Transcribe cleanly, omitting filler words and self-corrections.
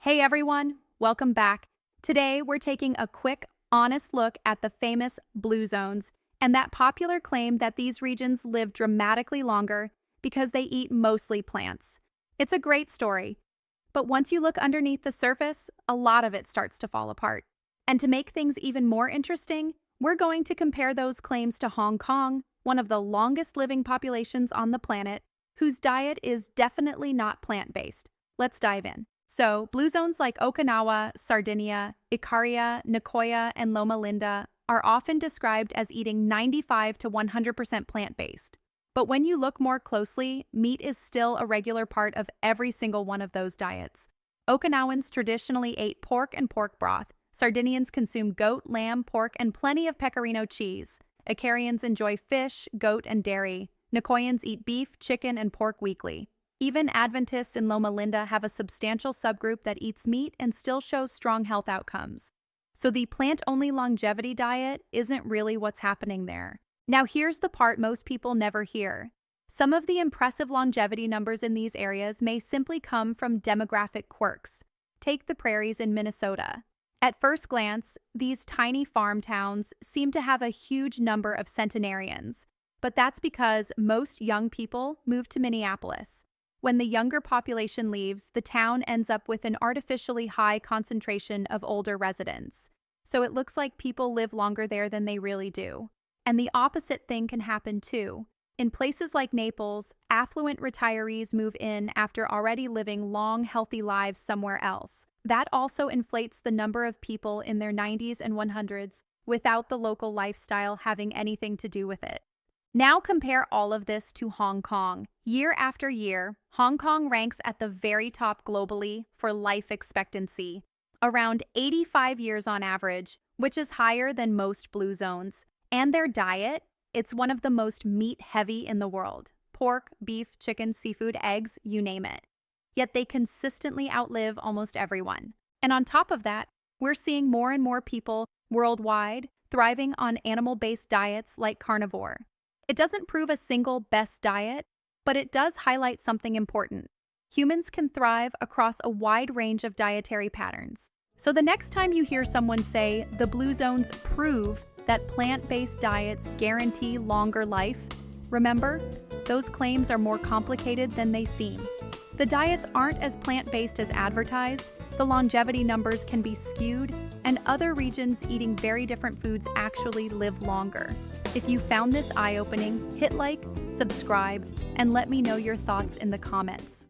Hey everyone, welcome back. Today we're taking a quick, honest look at the famous blue zones and that popular claim that these regions live dramatically longer because they eat mostly plants. It's a great story, but once you look underneath the surface, a lot of it starts to fall apart. And to make things even more interesting, we're going to compare those claims to Hong Kong, one of the longest living populations on the planet, whose diet is definitely not plant-based. Let's dive in. So, blue zones like Okinawa, Sardinia, Ikaria, Nicoya, and Loma Linda are often described as eating 95 to 100% plant-based. But when you look more closely, meat is still a regular part of every single one of those diets. Okinawans traditionally ate pork and pork broth. Sardinians consume goat, lamb, pork, and plenty of pecorino cheese. Icarians enjoy fish, goat, and dairy. Nicoyans eat beef, chicken, and pork weekly. Even Adventists in Loma Linda have a substantial subgroup that eats meat and still shows strong health outcomes. So the plant-only longevity diet isn't really what's happening there. Now here's the part most people never hear. Some of the impressive longevity numbers in these areas may simply come from demographic quirks. Take the prairies in Minnesota. At first glance, these tiny farm towns seem to have a huge number of centenarians, but that's because most young people move to Minneapolis. When the younger population leaves, the town ends up with an artificially high concentration of older residents. So it looks like people live longer there than they really do. And the opposite thing can happen too. In places like Naples, affluent retirees move in after already living long, healthy lives somewhere else. That also inflates the number of people in their 90s and 100s without the local lifestyle having anything to do with it. Now compare all of this to Hong Kong. Year after year, Hong Kong ranks at the very top globally for life expectancy, around 85 years on average, which is higher than most blue zones. And their diet, it's one of the most meat-heavy in the world. Pork, beef, chicken, seafood, eggs, you name it. Yet they consistently outlive almost everyone. And on top of that, we're seeing more and more people worldwide thriving on animal-based diets like carnivore. It doesn't prove a single best diet, but it does highlight something important. Humans can thrive across a wide range of dietary patterns. So the next time you hear someone say the blue zones prove that plant-based diets guarantee longer life, remember, those claims are more complicated than they seem. The diets aren't as plant-based as advertised, the longevity numbers can be skewed, and other regions eating very different foods actually live longer. If you found this eye-opening, hit like, subscribe, and let me know your thoughts in the comments.